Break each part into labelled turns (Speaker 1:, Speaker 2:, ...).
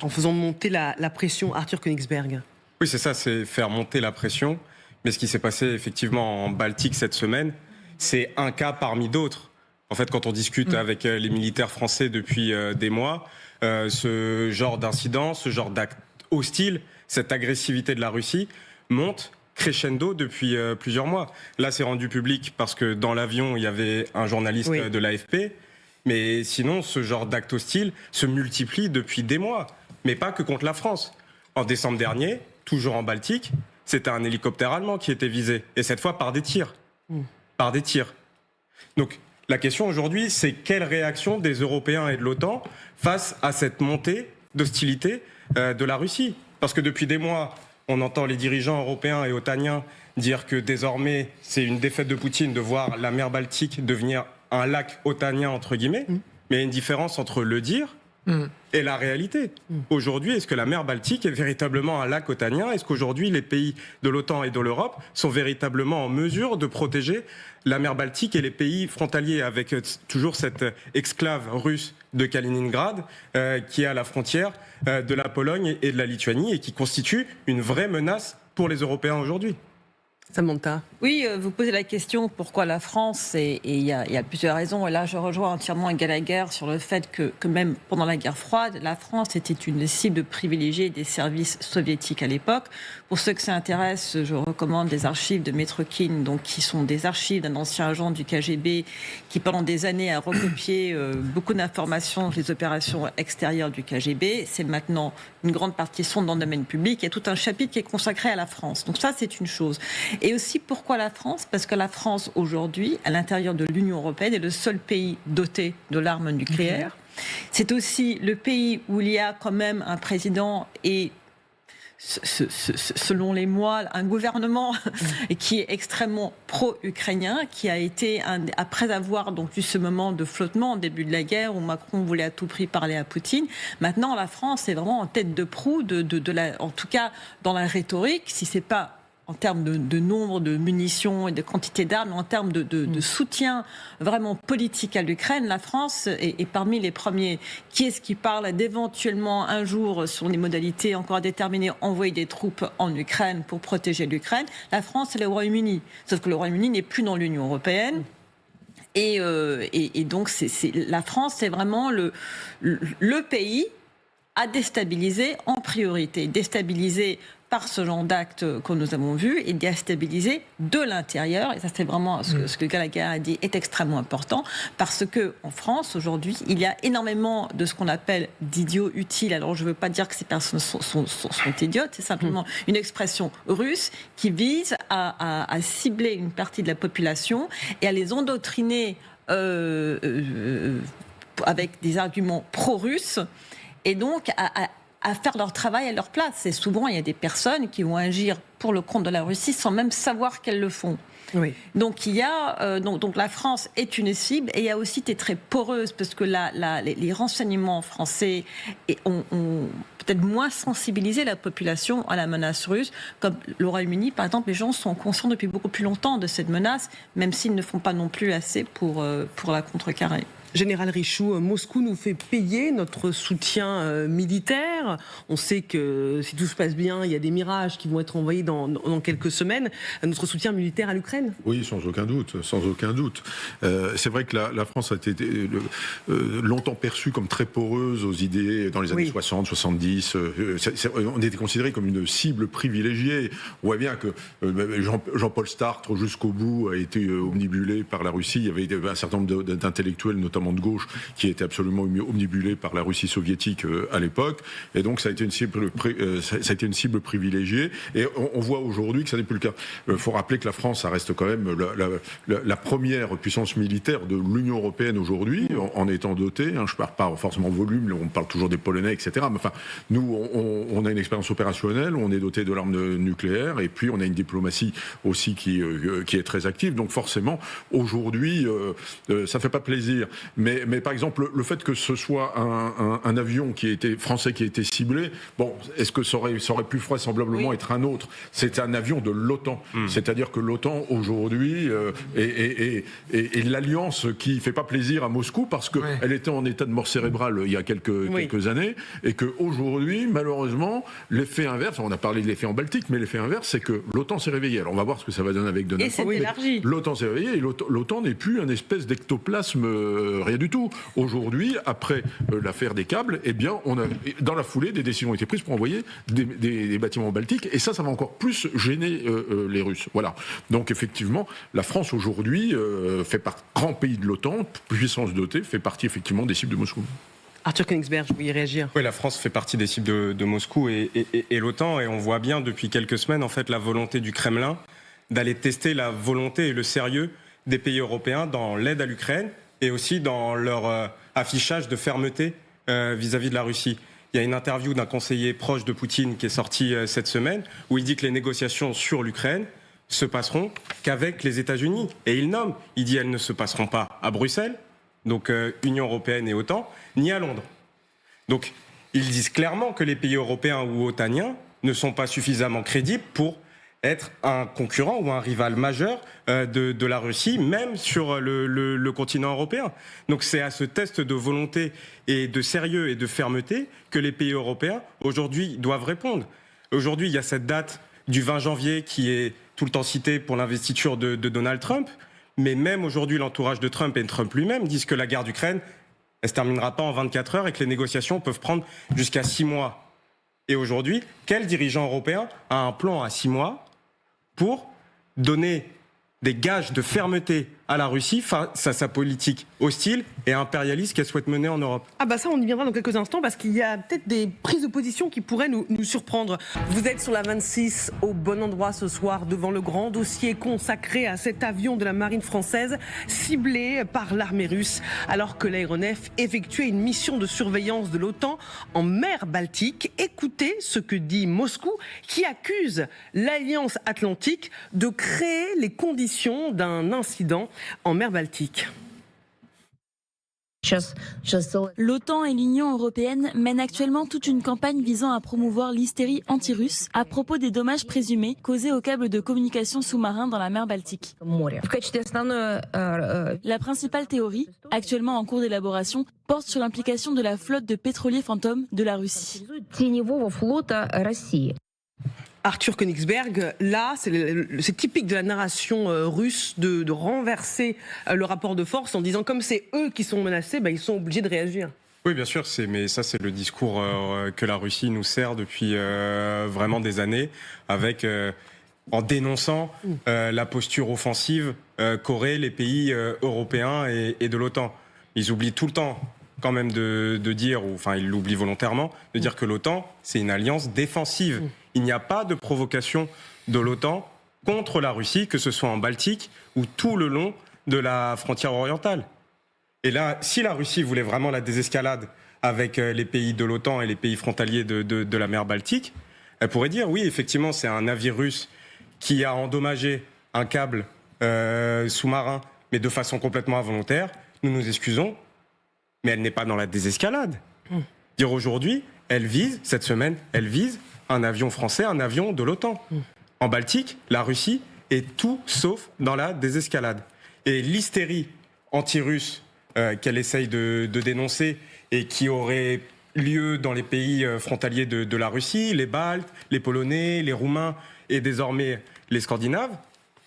Speaker 1: En faisant monter la pression, Arthur Königsberg.
Speaker 2: Oui, c'est ça, c'est faire monter la pression. Mais ce qui s'est passé effectivement en Baltique cette semaine, c'est un cas parmi d'autres. En fait, quand on discute avec les militaires français depuis des mois, ce genre d'incident, ce genre d'acte hostile, cette agressivité de la Russie monte crescendo depuis plusieurs mois. Là, c'est rendu public parce que dans l'avion, il y avait un journaliste de l'AFP. Mais sinon, ce genre d'acte hostile se multiplie depuis des mois. Mais pas que contre la France. En décembre dernier, toujours en Baltique, c'était un hélicoptère allemand qui était visé. Et cette fois par des tirs. Par des tirs. Donc, la question aujourd'hui, c'est quelle réaction des Européens et de l'OTAN face à cette montée d'hostilité de la Russie. Parce que depuis des mois, on entend les dirigeants européens et otaniens dire que désormais, c'est une défaite de Poutine de voir la mer Baltique devenir un lac otanien, entre guillemets. Mais il y a une différence entre le dire et la réalité. Aujourd'hui, est-ce que la mer Baltique est véritablement un lac otanien ? Est-ce qu'aujourd'hui, les pays de l'OTAN et de l'Europe sont véritablement en mesure de protéger la mer Baltique et les pays frontaliers, avec toujours cette exclave russe de Kaliningrad qui est à la frontière de la Pologne et de la Lituanie et qui constitue une vraie menace pour les Européens aujourd'hui ?
Speaker 1: Samantha.
Speaker 3: Oui, vous posez la question pourquoi la France, et il y a plusieurs raisons, et là je rejoins entièrement Gallagher sur le fait que même pendant la guerre froide, la France était une cible privilégiée des services soviétiques à l'époque. Pour ceux que ça intéresse, je recommande les archives de Metrokin, donc qui sont des archives d'un ancien agent du KGB qui pendant des années a recopié beaucoup d'informations sur les opérations extérieures du KGB. C'est maintenant une grande partie sont dans le domaine public. Il y a tout un chapitre qui est consacré à la France. Donc ça, c'est une chose. Et aussi, pourquoi la France ? Parce que la France, aujourd'hui, à l'intérieur de l'Union européenne, est le seul pays doté de l'arme nucléaire. C'est aussi le pays où il y a quand même un président et, selon les mois, un gouvernement qui est extrêmement pro-ukrainien, qui a été, après avoir donc eu ce moment de flottement au début de la guerre, où Macron voulait à tout prix parler à Poutine, maintenant la France est vraiment en tête de proue, en tout cas dans la rhétorique, si c'est pas en termes de nombre de munitions et de quantité d'armes, en termes de soutien vraiment politique à l'Ukraine, la France est parmi les premiers. Qui est-ce qui parle d'éventuellement un jour sur les modalités encore à déterminer envoyer des troupes en Ukraine pour protéger l'Ukraine ? La France et le Royaume-Uni. Sauf que le Royaume-Uni n'est plus dans l'Union européenne. Et donc la France, c'est vraiment le pays à déstabiliser en priorité. Déstabiliser par ce genre d'actes que nous avons vus et déstabiliser de l'intérieur. Et ça, c'est vraiment ce que Gallagher a dit est extrêmement important parce que en France, aujourd'hui, il y a énormément de ce qu'on appelle d'idiots utiles. Alors, je ne veux pas dire que ces personnes sont idiotes, c'est simplement une expression russe qui vise à cibler une partie de la population et à les endoctriner avec des arguments pro-russes et donc à faire leur travail à leur place. Et souvent, il y a des personnes qui vont agir pour le compte de la Russie sans même savoir qu'elles le font. Oui. Donc, il y a, donc la France est une cible et il y a aussi été très poreuse parce que les renseignements français ont peut-être moins sensibilisé la population à la menace russe. Comme le Royaume-Uni, par exemple, les gens sont conscients depuis beaucoup plus longtemps de cette menace, même s'ils ne font pas non plus assez pour la contrecarrer.
Speaker 1: Général Richoux, Moscou nous fait payer notre soutien militaire. On sait que si tout se passe bien, il y a des Mirages qui vont être envoyés dans quelques semaines. Notre soutien militaire à l'Ukraine ?
Speaker 4: Oui, sans aucun doute, sans aucun doute. C'est vrai que la France a été longtemps perçue comme très poreuse aux idées dans les années 60, 70. On était considéré comme une cible privilégiée. On voit bien que Jean-Paul Sartre, jusqu'au bout, a été omnibulé par la Russie. Il y avait un certain nombre d'intellectuels, notamment de gauche, qui était absolument omnibulé par la Russie soviétique à l'époque, et donc ça a été une cible privilégiée, et on voit aujourd'hui que ça n'est plus le cas. Il faut rappeler que la France, ça reste quand même la première puissance militaire de l'Union européenne aujourd'hui, en étant dotée, je ne parle pas forcément volume, on parle toujours des Polonais, etc., mais enfin, nous, on a une expérience opérationnelle, on est doté de l'arme nucléaire, et puis on a une diplomatie aussi qui est très active, donc forcément, aujourd'hui, ça ne fait pas plaisir. Mais par exemple, le fait que ce soit un avion français qui a été ciblé, bon, est-ce que ça aurait pu vraisemblablement être un autre? C'est un avion de l'OTAN. C'est-à-dire que l'OTAN, aujourd'hui, est l'alliance qui fait pas plaisir à Moscou parce qu'elle était en état de mort cérébrale il y a quelques années, et qu'aujourd'hui, malheureusement, l'effet inverse, on a parlé de l'effet en Baltique, mais l'effet inverse, c'est que l'OTAN s'est réveillée. Alors on va voir ce que ça va donner avec Donald Trump.
Speaker 3: Et c'est élargi.
Speaker 4: L'OTAN s'est réveillée et l'OTAN n'est plus un espèce d'ectoplasme, rien du tout. Aujourd'hui, après l'affaire des câbles, eh bien, dans la foulée, des décisions ont été prises pour envoyer des bâtiments baltiques, et ça va encore plus gêner les Russes. Voilà. Donc effectivement, la France aujourd'hui grand pays de l'OTAN, puissance dotée, fait partie effectivement des cibles de Moscou.
Speaker 1: Arthur Königsberg, je voulais réagir.
Speaker 2: Oui, la France fait partie des cibles de Moscou et l'OTAN, et on voit bien depuis quelques semaines en fait la volonté du Kremlin d'aller tester la volonté et le sérieux des pays européens dans l'aide à l'Ukraine et aussi dans leur affichage de fermeté vis-à-vis de la Russie. Il y a une interview d'un conseiller proche de Poutine qui est sortie cette semaine où il dit que les négociations sur l'Ukraine se passeront qu'avec les États-Unis. Et il dit elles ne se passeront pas à Bruxelles, donc Union européenne et OTAN, ni à Londres. Donc ils disent clairement que les pays européens ou otaniens ne sont pas suffisamment crédibles pour être un concurrent ou un rival majeur de la Russie, même sur le continent européen. Donc c'est à ce test de volonté et de sérieux et de fermeté que les pays européens, aujourd'hui, doivent répondre. Aujourd'hui, il y a cette date du 20 janvier qui est tout le temps citée pour l'investiture de Donald Trump, mais même aujourd'hui, l'entourage de Trump et Trump lui-même disent que la guerre d'Ukraine, elle ne se terminera pas en 24 heures et que les négociations peuvent prendre jusqu'à 6 mois. Et aujourd'hui, quel dirigeant européen a un plan à 6 mois pour donner des gages de fermeté à la Russie face à sa politique hostile et impérialiste qu'elle souhaite mener en Europe?
Speaker 1: Ah bah ça, on y viendra dans quelques instants parce qu'il y a peut-être des prises de position qui pourraient nous surprendre. Vous êtes sur la 26 au bon endroit ce soir devant le grand dossier consacré à cet avion de la marine française ciblé par l'armée russe alors que l'aéronef effectuait une mission de surveillance de l'OTAN en mer Baltique. Écoutez ce que dit Moscou qui accuse l'Alliance Atlantique de créer les conditions d'un incident en mer Baltique.
Speaker 5: L'OTAN et l'Union européenne mènent actuellement toute une campagne visant à promouvoir l'hystérie anti-russe à propos des dommages présumés causés aux câbles de communication sous-marins dans la mer Baltique. La principale théorie, actuellement en cours d'élaboration, porte sur l'implication de la flotte de pétroliers fantômes de la Russie.
Speaker 1: Arthur Königsberg, là, c'est typique de la narration russe de renverser le rapport de force en disant comme c'est eux qui sont menacés, ils sont obligés de réagir.
Speaker 2: Oui, bien sûr, mais ça c'est le discours que la Russie nous sert depuis vraiment des années, avec en dénonçant la posture offensive qu'auraient les pays européens et de l'OTAN. Ils oublient tout le temps quand même de dire, enfin ils l'oublient volontairement, de dire que l'OTAN c'est une alliance défensive. Il n'y a pas de provocation de l'OTAN contre la Russie, que ce soit en Baltique ou tout le long de la frontière orientale. Et là, si la Russie voulait vraiment la désescalade avec les pays de l'OTAN et les pays frontaliers de la mer Baltique, elle pourrait dire, oui, effectivement, c'est un navire russe qui a endommagé un câble sous-marin, mais de façon complètement involontaire. Nous nous excusons, mais elle n'est pas dans la désescalade. Dire aujourd'hui, cette semaine, elle vise un avion français, un avion de l'OTAN. En Baltique, la Russie est tout sauf dans la désescalade. Et l'hystérie anti-russe qu'elle essaye de dénoncer et qui aurait lieu dans les pays frontaliers de la Russie, les Baltes, les Polonais, les Roumains et désormais les Scandinaves,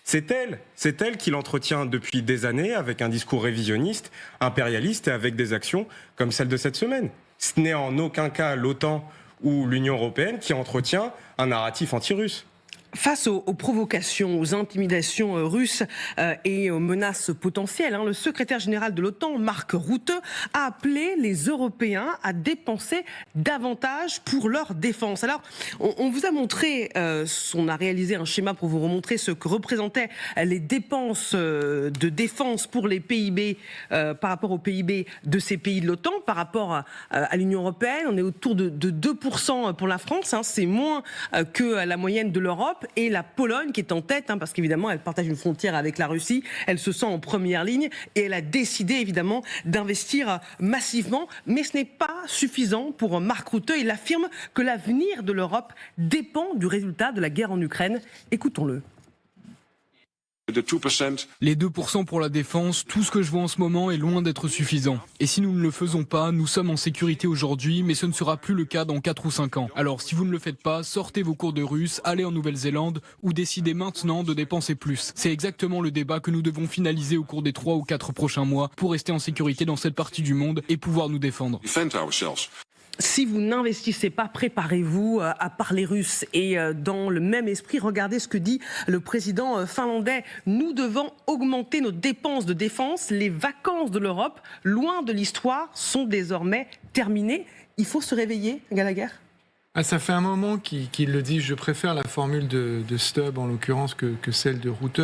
Speaker 2: c'est elle qui l'entretient depuis des années avec un discours révisionniste, impérialiste et avec des actions comme celle de cette semaine. Ce n'est en aucun cas l'OTAN ou l'Union européenne qui entretient un narratif anti-russe.
Speaker 1: Face aux provocations, aux intimidations russes et aux menaces potentielles, le secrétaire général de l'OTAN, Mark Rutte, a appelé les Européens à dépenser davantage pour leur défense. Alors, on vous a montré, on a réalisé un schéma pour vous remontrer ce que représentaient les dépenses de défense pour les PIB par rapport au PIB de ces pays de l'OTAN, par rapport à l'Union européenne. On est autour de 2% pour la France, c'est moins que la moyenne de l'Europe. l'Europe et la Pologne qui est en tête, parce qu'évidemment elle partage une frontière avec la Russie, elle se sent en première ligne et elle a décidé évidemment d'investir massivement, mais ce n'est pas suffisant pour Mark Rutte. Il affirme que l'avenir de l'Europe dépend du résultat de la guerre en Ukraine. Écoutons-le.
Speaker 6: Les 2% pour la défense, tout ce que je vois en ce moment est loin d'être suffisant. Et si nous ne le faisons pas, nous sommes en sécurité aujourd'hui, mais ce ne sera plus le cas dans 4 ou 5 ans. Alors si vous ne le faites pas, sortez vos cours de russe, allez en Nouvelle-Zélande ou décidez maintenant de dépenser plus. C'est exactement le débat que nous devons finaliser au cours des 3 ou 4 prochains mois pour rester en sécurité dans cette partie du monde et pouvoir nous défendre.
Speaker 1: Si vous n'investissez pas, préparez-vous à parler russe. Et dans le même esprit, regardez ce que dit le président finlandais. Nous devons augmenter nos dépenses de défense. Les vacances de l'Europe, loin de l'histoire, sont désormais terminées. Il faut se réveiller, Gallagher.
Speaker 7: Ça fait un moment qu'il le dit. Je préfère la formule de Stubb, en l'occurrence, que celle de Rutte.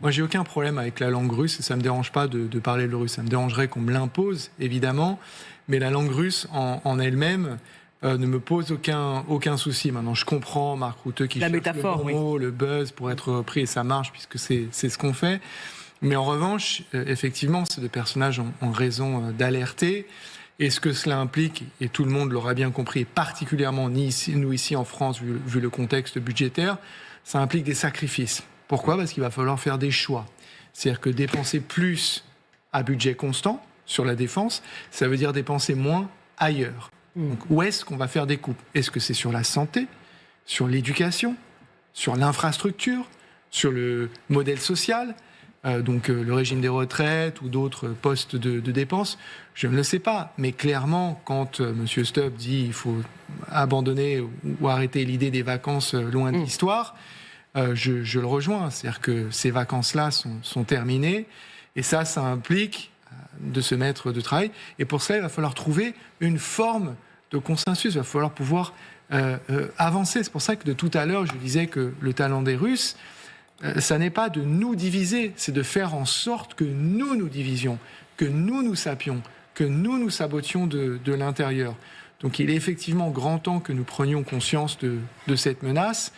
Speaker 7: Moi, j'ai aucun problème avec la langue russe. Ça ne me dérange pas de parler le russe. Ça me dérangerait qu'on me l'impose, évidemment. Mais la langue russe en elle-même ne me pose aucun souci. Maintenant, je comprends Mark Rutte qui cherche le bon mot, le buzz pour être pris, et ça marche puisque c'est ce qu'on fait. Mais en revanche, effectivement, ces deux personnages ont raison d'alerter. Et ce que cela implique, et tout le monde l'aura bien compris, et particulièrement nous ici en France, vu le contexte budgétaire, ça implique des sacrifices. Pourquoi ? Parce qu'il va falloir faire des choix. C'est-à-dire que dépenser plus à budget constant sur la défense, ça veut dire dépenser moins ailleurs. Donc, où est-ce qu'on va faire des coupes ? Est-ce que c'est sur la santé, sur l'éducation, sur l'infrastructure, sur le modèle social, donc le régime des retraites ou d'autres postes de dépenses ? Je ne le sais pas. Mais clairement, quand M. Stubb dit qu'il faut abandonner ou arrêter l'idée des vacances loin de l'histoire, je le rejoins. C'est-à-dire que ces vacances-là sont terminées. Et ça implique de se mettre de travail. Et pour ça, il va falloir trouver une forme de consensus. Il va falloir pouvoir avancer. C'est pour ça que de tout à l'heure, je disais que le talent des Russes, ça n'est pas de nous diviser, c'est de faire en sorte que nous nous divisions, que nous sapions, que nous sabotions de l'intérieur. Donc il est effectivement grand temps que nous prenions conscience de cette menace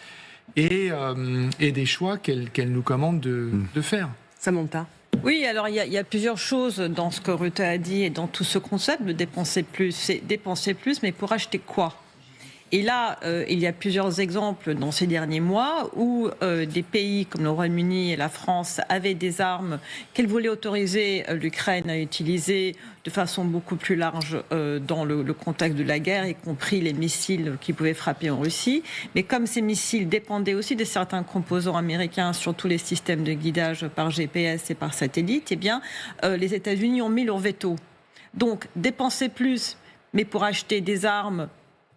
Speaker 7: et des choix qu'elle nous commande de faire.
Speaker 1: Samantha.
Speaker 3: Oui, alors il y a plusieurs choses dans ce que Rutte a dit et dans tout ce concept de dépenser plus. C'est dépenser plus, mais pour acheter quoi ? Et là, il y a plusieurs exemples dans ces derniers mois où des pays comme le Royaume-Uni et la France avaient des armes qu'elles voulaient autoriser l'Ukraine à utiliser de façon beaucoup plus large dans le contexte de la guerre, y compris les missiles qui pouvaient frapper en Russie. Mais comme ces missiles dépendaient aussi de certains composants américains, surtout les systèmes de guidage par GPS et par satellite, eh bien, les États-Unis ont mis leur veto. Donc, dépenser plus, mais pour acheter des armes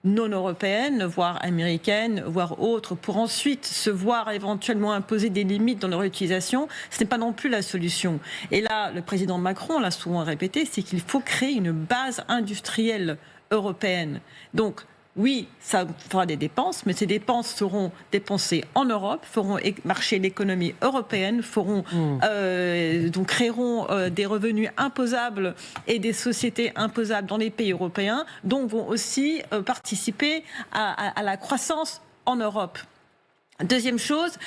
Speaker 3: non européennes, voire américaines, voire autres, pour ensuite se voir éventuellement imposer des limites dans leur utilisation, ce n'est pas non plus la solution. Et là, le président Macron l'a souvent répété, c'est qu'il faut créer une base industrielle européenne. Donc, oui, ça fera des dépenses, mais ces dépenses seront dépensées en Europe, feront marcher l'économie européenne, donc créeront des revenus imposables et des sociétés imposables dans les pays européens, donc vont aussi participer à la croissance en Europe. Deuxième chose,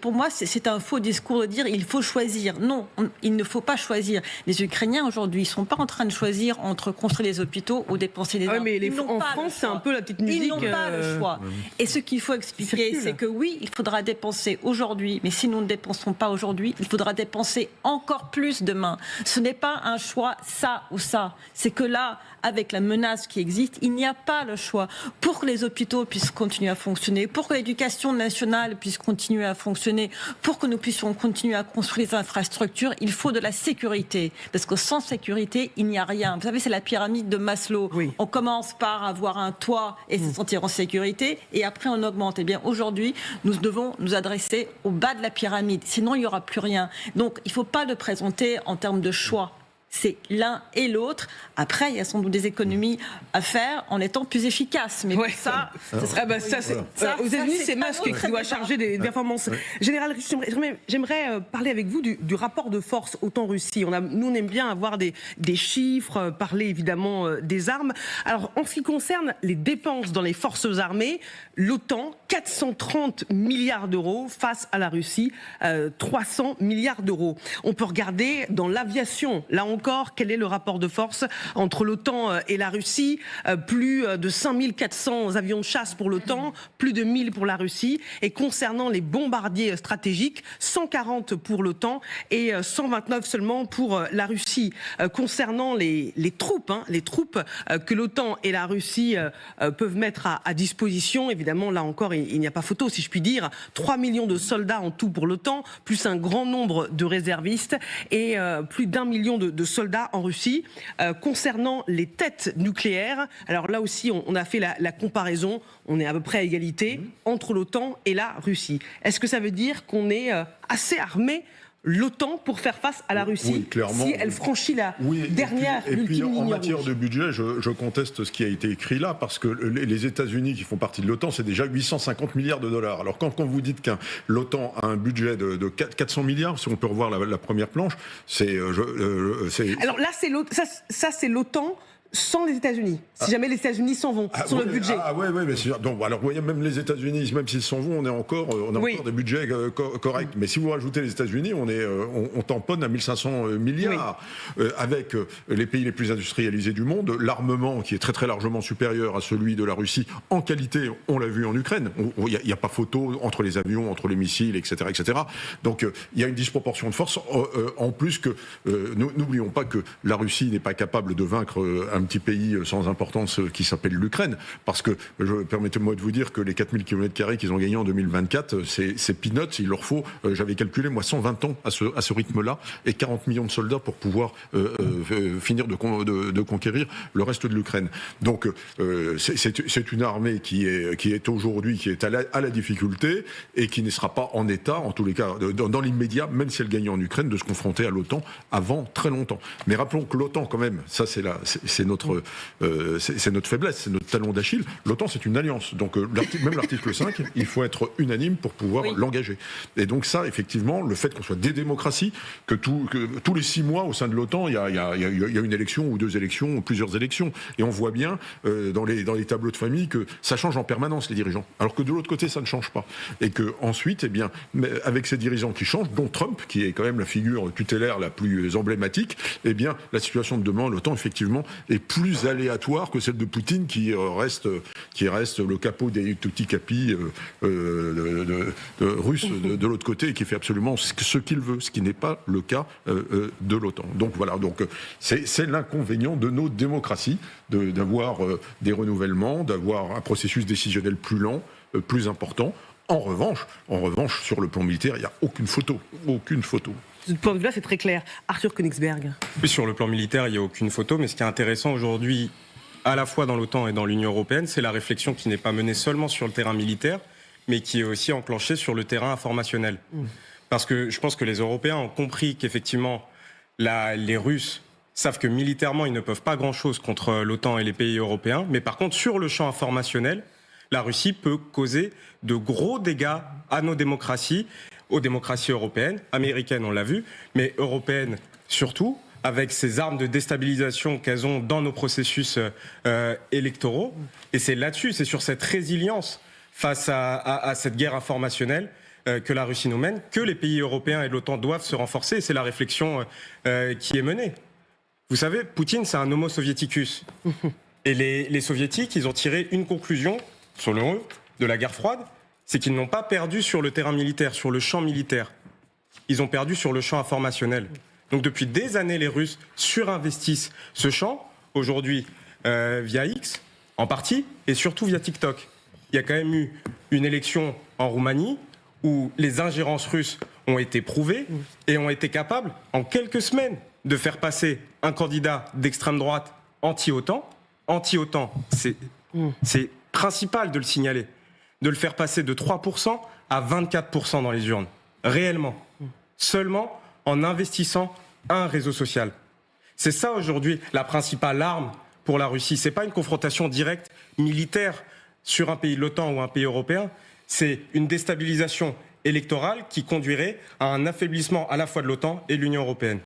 Speaker 3: pour moi, c'est un faux discours de dire il faut choisir. Non, il ne faut pas choisir. Les Ukrainiens, aujourd'hui, ils ne sont pas en train de choisir entre construire des hôpitaux ou dépenser des armes.
Speaker 1: Mais en France, c'est un peu la petite musique.
Speaker 3: Ils n'ont pas le choix. Et ce qu'il faut expliquer, c'est que oui, il faudra dépenser aujourd'hui, mais si nous ne dépensons pas aujourd'hui, il faudra dépenser encore plus demain. Ce n'est pas un choix ça ou ça. C'est que là, avec la menace qui existe, il n'y a pas le choix. Pour que les hôpitaux puissent continuer à fonctionner, pour que l'éducation nationale puisse continuer à fonctionner, pour que nous puissions continuer à construire les infrastructures, il faut de la sécurité. Parce que sans sécurité, il n'y a rien. Vous savez, c'est la pyramide de Maslow. Oui. On commence par avoir un toit et se sentir en sécurité, et après on augmente. Eh bien, aujourd'hui, nous devons nous adresser au bas de la pyramide. Sinon, il n'y aura plus rien. Donc, il ne faut pas le présenter en termes de choix. C'est l'un et l'autre. Après, il y a sans doute des économies à faire en étant plus efficace. Mais ouais. Ça serait...
Speaker 1: aux États-Unis, c'est Musk qui doit charger des performances. Ouais. Général, j'aimerais parler avec vous du rapport de force OTAN-Russie. Nous, on aime bien avoir des chiffres, parler évidemment des armes. Alors, en ce qui concerne les dépenses dans les forces armées, l'OTAN 430 milliards d'euros face à la Russie, 300 milliards d'euros. On peut regarder dans l'aviation, là encore, quel est le rapport de force entre l'OTAN et la Russie. Plus de 5400 avions de chasse pour l'OTAN, plus de 1000 pour la Russie. Et concernant les bombardiers stratégiques, 140 pour l'OTAN et 129 seulement pour la Russie. Concernant les troupes, les troupes que l'OTAN et la Russie peuvent mettre à disposition, évidemment, là encore, il n'y a pas photo, si je puis dire. 3 millions de soldats en tout pour l'OTAN, plus un grand nombre de réservistes et plus d'1 million de soldats en Russie. Concernant les têtes nucléaires, alors là aussi, on a fait la comparaison. On est à peu près à égalité entre l'OTAN et la Russie. Est-ce que ça veut dire qu'on est assez armé, l'OTAN, pour faire face à la Russie,
Speaker 4: oui, clairement,
Speaker 1: si elle franchit la dernière
Speaker 4: et puis en
Speaker 1: ligne
Speaker 4: matière
Speaker 1: rouge.
Speaker 4: de budget, je conteste ce qui a été écrit là, parce que les États-Unis qui font partie de l'OTAN, c'est déjà 850 milliards de dollars. Alors quand vous dites que l'OTAN a un budget de 400 milliards, si on peut revoir la première planche, c'est...
Speaker 1: Alors là, c'est l'OTAN sans les États-Unis. Si jamais les États-Unis s'en vont sur le budget.
Speaker 4: Donc, alors, vous voyez, même les États-Unis, même s'ils s'en vont, on a encore des budgets corrects. Mais si vous rajoutez les États-Unis, on tamponne à 1500 milliards. Avec les pays les plus industrialisés du monde, l'armement qui est très très largement supérieur à celui de la Russie en qualité, on l'a vu en Ukraine. Il n'y a pas photo entre les avions, entre les missiles, etc. etc. Donc il y a une disproportion de force. En plus que, n'oublions pas que la Russie n'est pas capable de vaincre un petit pays sans importance qui s'appelle l'Ukraine, parce que, permettez-moi de vous dire que les 4000 km² qu'ils ont gagnés en 2024, c'est peanuts, il leur faut, j'avais calculé, moi, 120 ans à ce rythme-là, et 40 millions de soldats pour pouvoir finir de conquérir le reste de l'Ukraine. Donc, c'est une armée qui est aujourd'hui, qui est à la difficulté, et qui ne sera pas en état, en tous les cas, dans l'immédiat, même si elle gagne en Ukraine, de se confronter à l'OTAN avant très longtemps. Mais rappelons que l'OTAN, quand même, ça c'est notre faiblesse, c'est notre talon d'Achille. L'OTAN, c'est une alliance. Donc, même l'article 5, il faut être unanime pour pouvoir l'engager. Et donc ça, effectivement, le fait qu'on soit des démocraties, que tous les 6 mois, au sein de l'OTAN, il y a une élection ou 2 élections ou plusieurs élections. Et on voit bien, dans les tableaux de famille, que ça change en permanence, les dirigeants. Alors que de l'autre côté, ça ne change pas. Et que ensuite, eh bien, avec ces dirigeants qui changent, dont Trump, qui est quand même la figure tutélaire la plus emblématique, eh bien, la situation de demain, l'OTAN, effectivement, est plus aléatoire que celle de Poutine, qui reste le capot des tutti capi russes de l'autre côté, et qui fait absolument ce qu'il veut, ce qui n'est pas le cas de l'OTAN. Donc voilà, c'est l'inconvénient de nos démocraties, d'avoir des renouvellements, d'avoir un processus décisionnel plus lent, plus important. En revanche, sur le plan militaire, il n'y a aucune photo. Aucune photo.
Speaker 1: De ce point de vue-là, c'est très clair. Arthur Königsberg.
Speaker 2: Oui, sur le plan militaire, il n'y a aucune photo, mais ce qui est intéressant aujourd'hui, à la fois dans l'OTAN et dans l'Union européenne, c'est la réflexion qui n'est pas menée seulement sur le terrain militaire, mais qui est aussi enclenchée sur le terrain informationnel. Parce que je pense que les Européens ont compris qu'effectivement, les Russes savent que militairement, ils ne peuvent pas grand-chose contre l'OTAN et les pays européens, mais par contre, sur le champ informationnel, la Russie peut causer de gros dégâts à nos démocraties, aux démocraties européennes, américaines, on l'a vu, mais européennes surtout, avec ces armes de déstabilisation qu'elles ont dans nos processus électoraux. Et c'est là-dessus, c'est sur cette résilience face à cette guerre informationnelle que la Russie nous mène, que les pays européens et l'OTAN doivent se renforcer. Et c'est la réflexion qui est menée. Vous savez, Poutine, c'est un homo soviéticus. Et les soviétiques, ils ont tiré une conclusion, selon eux, de la guerre froide, c'est qu'ils n'ont pas perdu sur le terrain militaire, sur le champ militaire. Ils ont perdu sur le champ informationnel. Donc depuis des années, les Russes surinvestissent ce champ, aujourd'hui via X, en partie, et surtout via TikTok. Il y a quand même eu une élection en Roumanie où les ingérences russes ont été prouvées et ont été capables, en quelques semaines, de faire passer un candidat d'extrême droite anti-OTAN. Anti-OTAN, c'est principal de le signaler, de le faire passer de 3% à 24% dans les urnes, réellement, seulement en investissant un réseau social. C'est ça aujourd'hui la principale arme pour la Russie. C'est pas une confrontation directe militaire sur un pays de l'OTAN ou un pays européen, c'est une déstabilisation électorale qui conduirait à un affaiblissement à la fois de l'OTAN et de l'Union européenne.